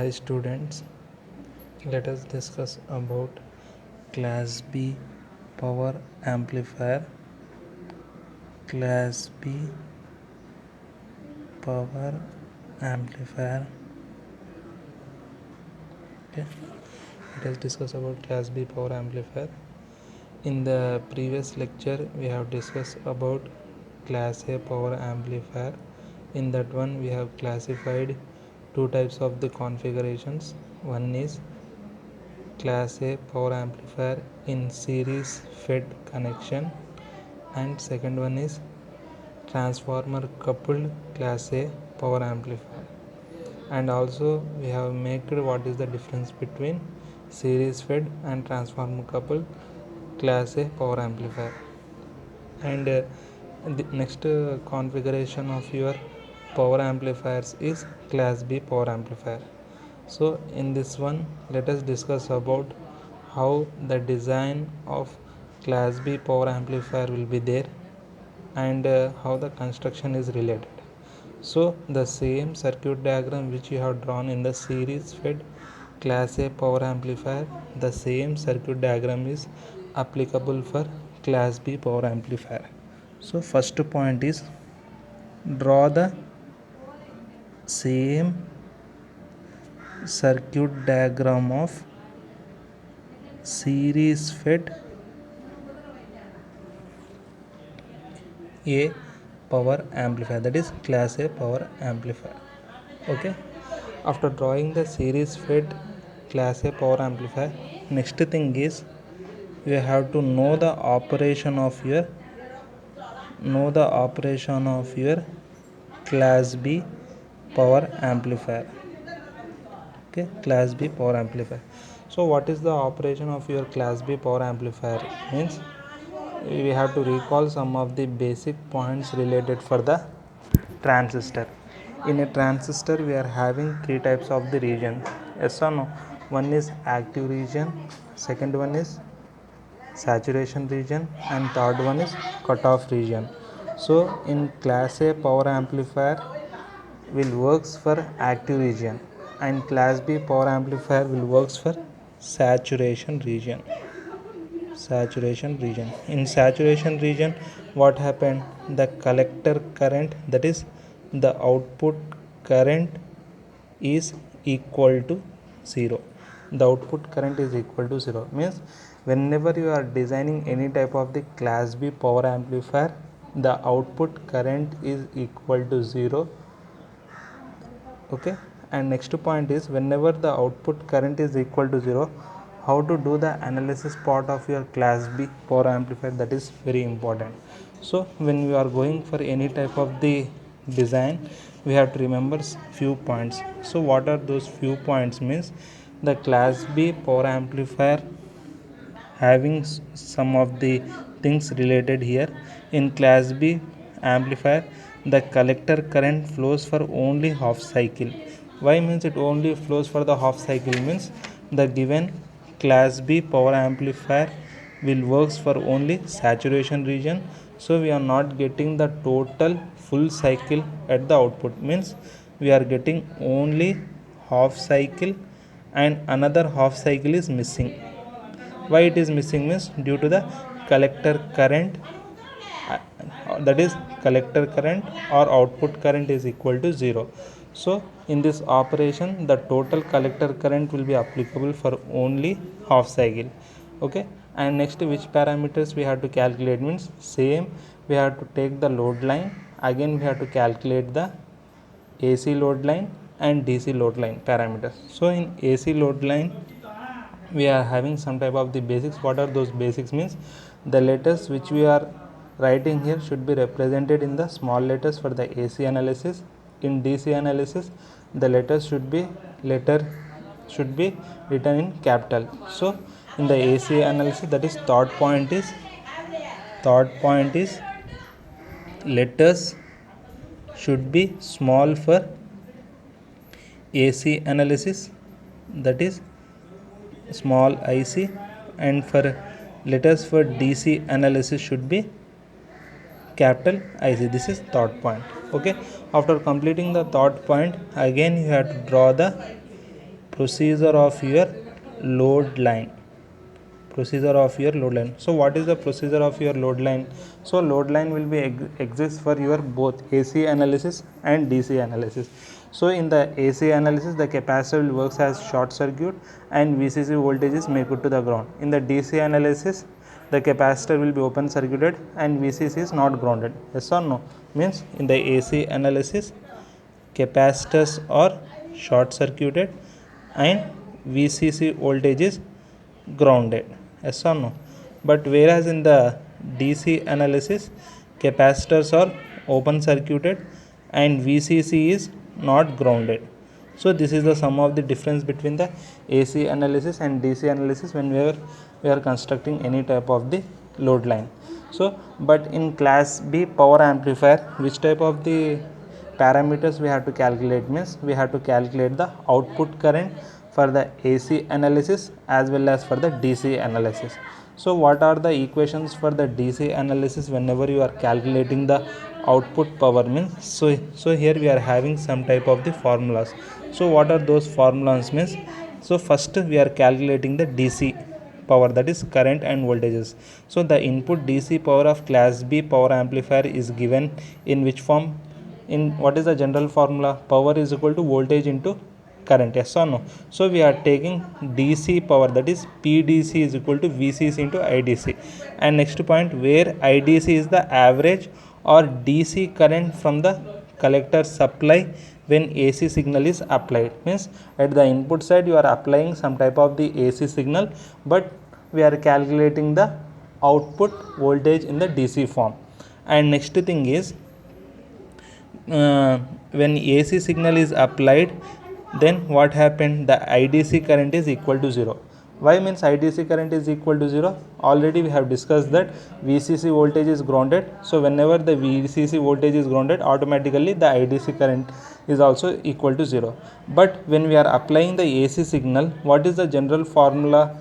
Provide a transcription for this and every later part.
Hi students, let us discuss about Class B power amplifier. Class B power amplifier. Okay, let us discuss about Class B power amplifier. In the previous lecture, we have discussed about Class A power amplifier. In that one, we have classified two types of the configurations. One is Class A power amplifier in series fed connection, and second one is transformer coupled Class A power amplifier. And also we have made what is the difference between series fed and transformer coupled Class A power amplifier. And the next configuration of your power amplifiers is Class B power amplifier. So in this one, let us discuss about how the design of Class B power amplifier will be there, and how the construction is related. So the same circuit diagram which you have drawn in the series fed Class A power amplifier, the same circuit diagram is applicable for Class B power amplifier. So first point is, draw the same circuit diagram of series fed A power amplifier, that is Class A power amplifier. Okay, after drawing the series fed Class A power amplifier, next thing is you have to know the operation of your Class B power amplifier. Okay, Class B power amplifier. So what is the operation of your Class B power amplifier? Means we have to recall some of the basic points related for the transistor. In a transistor, we are having three types of the region. Yes or no? One is active region, second one is saturation region, and third one is cutoff region. So in Class A power amplifier will works for active region, and Class B power amplifier will works for saturation region. In saturation region, what happened? The collector current, that is the output current, is equal to 0. The output current is equal to 0 means whenever you are designing any type of the Class B power amplifier, the output current is equal to 0. Okay, and next point is, whenever the output current is equal to 0, how to do the analysis part of your Class B power amplifier, that is very important. So when we are going for any type of the design, we have to remember few points. So what are those few points? Means the Class B power amplifier having some of the things related here. In Class B amplifier, the collector current flows for only half cycle. Why? Means it only flows for the half cycle means the given Class B power amplifier will works for only saturation region, so we are not getting the total full cycle at the output. Means we are getting only half cycle, and another half cycle is missing. Why it is missing? Means due to the collector current, that is collector current or output current is equal to 0. So in this operation, the total collector current will be applicable for only half cycle. Okay, and next, which parameters we have to calculate? Means same, we have to take the load line, again we have to calculate the AC load line and DC load line parameters. So in AC load line, we are having some type of the basics. What are those basics? Means the letters which we are writing here should be represented in the small letters for the AC analysis. In DC analysis, the letters should be written in capital. So in the AC analysis, that is third point is letters should be small for AC analysis, that is small IC, and for letters for DC analysis should be capital IC. This is third point. Okay, after completing the third point, again you have to draw the procedure of your load line. Procedure of your load line. So what is the procedure of your load line? So load line will be exist for your both AC analysis and DC analysis. So in the AC analysis, the capacitor will works as short circuit and VCC voltages make it to the ground. In the DC analysis, the capacitor will be open circuited and VCC is not grounded. Yes or no? Means in the AC analysis, capacitors are short circuited and VCC voltage is grounded. Yes or no? But whereas in the DC analysis, capacitors are open circuited and VCC is not grounded. So this is the sum of the difference between the AC analysis and DC analysis when we are constructing any type of the load line. So but in class B power amplifier, which type of the parameters we have to calculate? Means we have to calculate the output current for the AC analysis as well as for the DC analysis. So what are the equations for the DC analysis whenever you are calculating the output power? Means so here we are having some type of the formulas. So what are those formulas? Means so first we are calculating the DC power, that is current and voltages. So the input DC power of class B power amplifier is given in which form? In what is the general formula? Power is equal to voltage into current. Yes or no? So we are taking DC power, that is PDC is equal to VCC into IDC. And next point, where IDC is the average or DC current from the collector supply when AC signal is applied. Means at the input side you are applying some type of the AC signal, but we are calculating the output voltage in the DC form. And next thing is when AC signal is applied, then what happened? The IDC current is equal to 0. Why means IDC current is equal to 0? Already we have discussed that VCC voltage is grounded. So whenever the VCC voltage is grounded, automatically the IDC current is also equal to 0. But when we are applying the AC signal, what is the general formula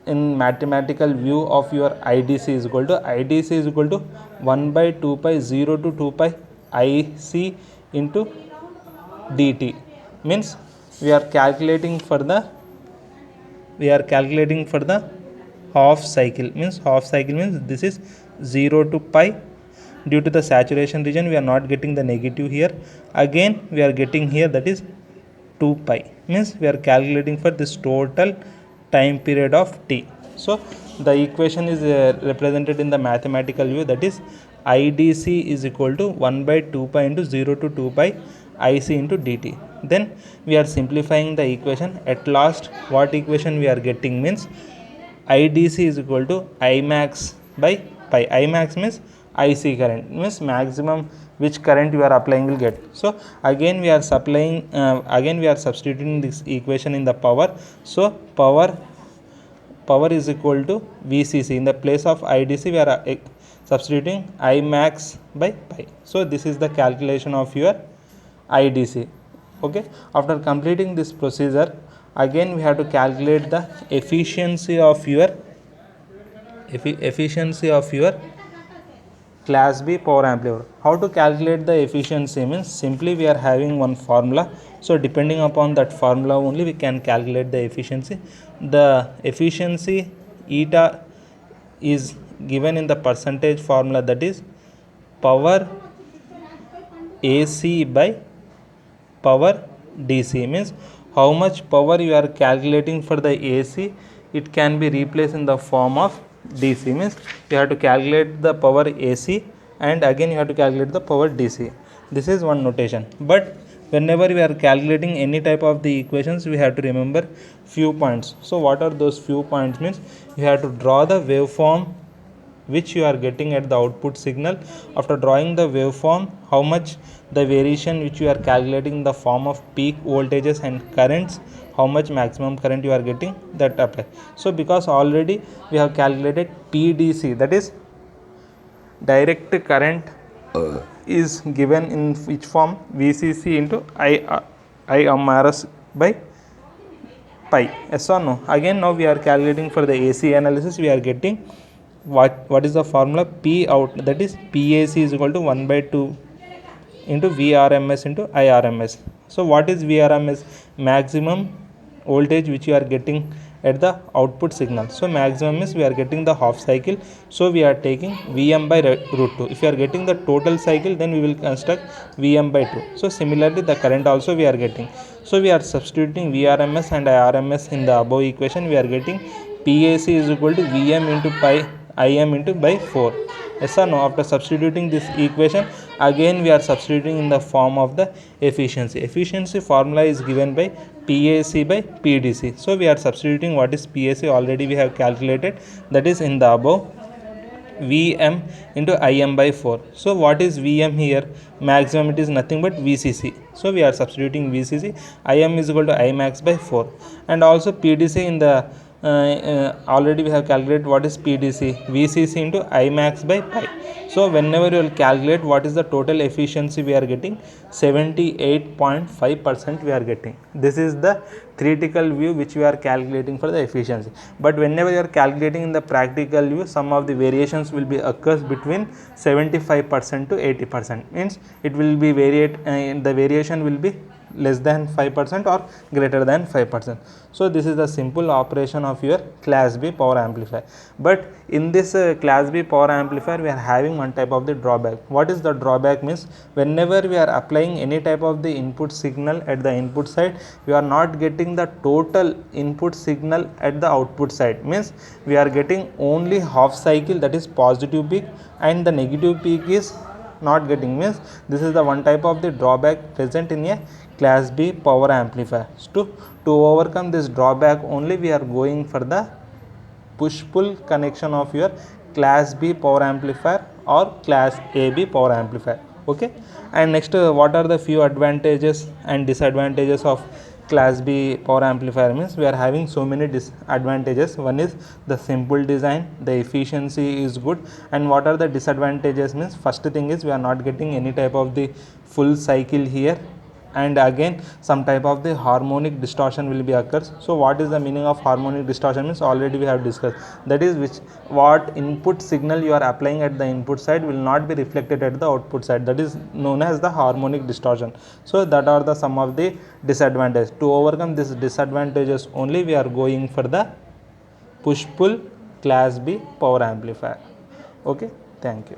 in mathematical view of your IDC is equal to? IDC is equal to 1 by 2 pi 0 to 2 pi IC into dt. Means we are calculating for the half cycle. Means half cycle means this is 0 to pi. Due to the saturation region, we are not getting the negative here. Again we are getting here, that is 2 pi. Means we are calculating for this total time period of t. So the equation is represented in the mathematical view, that is IDC is equal to 1 by 2 pi into 0 to 2 pi IC into dt. Then we are simplifying the equation. At last what equation we are getting? Means IDC is equal to Imax by pi. Imax means IC current, means maximum which current you are applying will get. So again we are substituting this equation in the power. So power is equal to VCC. In the place of IDC we are substituting Imax by pi. So this is the calculation of your IDC. Okay, after completing this procedure, again we have to calculate the efficiency of your class B power amplifier. How to calculate the efficiency? Means simply we are having one formula. So depending upon that formula only we can calculate the efficiency. The efficiency eta is given in the percentage formula, that is power AC by power DC. Means how much power you are calculating for the AC, it can be replaced in the form of DC. Means you have to calculate the power AC and again you have to calculate the power DC. This is one notation. But whenever we are calculating any type of the equations, we have to remember few points. So what are those few points? Means you have to draw the waveform which you are getting at the output signal. After drawing the waveform, how much the variation which you are calculating in the form of peak voltages and currents, how much maximum current you are getting, that apply. So because already we have calculated PDC, that is direct current is given in which form? VCC into IMRS by pi. Yes or no? Again now we are calculating for the AC analysis, we are getting what is the formula? P out, that is PAC is equal to 1 by 2 into VRMS into IRMS. So what is VRMS? Maximum voltage which you are getting at the output signal. So maximum is we are getting the half cycle, so we are taking Vm by root 2. If you are getting the total cycle, then we will construct Vm by 2. So similarly the current also we are getting, so we are substituting Vrms and Irms in the above equation. We are getting PAC is equal to Vm into pi Im into by 4. Yes or no? After substituting this equation, again we are substituting in the form of the efficiency. Efficiency formula is given by PAC by PDC. So we are substituting what is PAC, already we have calculated, that is in the above, Vm into Im by 4. So what is Vm here? Maximum, it is nothing but VCC. So we are substituting VCC. Im is equal to Imax by 4. And also PDC in the already we have calculated what is PDC, VCC into Imax by pi. So whenever you will calculate what is the total efficiency, we are getting 78.5% we are getting. This is the theoretical view which we are calculating for the efficiency. But whenever you are calculating in the practical view, some of the variations will be occurs between 75% to 80%. Means it will be the variation will be less than 5% or greater than 5%. So this is the simple operation of your class B power amplifier. But in this class B power amplifier, we are having one type of the drawback. What is the drawback? Means whenever we are applying any type of the input signal at the input side, we are not getting the total input signal at the output side. Means we are getting only half cycle, that is positive peak, and the negative peak is not getting. Means this is the one type of the drawback present in a class B power amplifier. To overcome this drawback only, we are going for the push pull connection of your class B power amplifier or class AB power amplifier. Okay, and next what are the few advantages and disadvantages of class B power amplifier? Means we are having so many disadvantages. One is the simple design, the efficiency is good. And what are the disadvantages? Means first thing is we are not getting any type of the full cycle here, and again some type of the harmonic distortion will be occurs. So what is the meaning of harmonic distortion? Means already we have discussed, that is what input signal you are applying at the input side will not be reflected at the output side, that is known as the harmonic distortion. So that are the some of the disadvantages. To overcome these disadvantages only, we are going for the push pull class B power amplifier. Okay, thank you.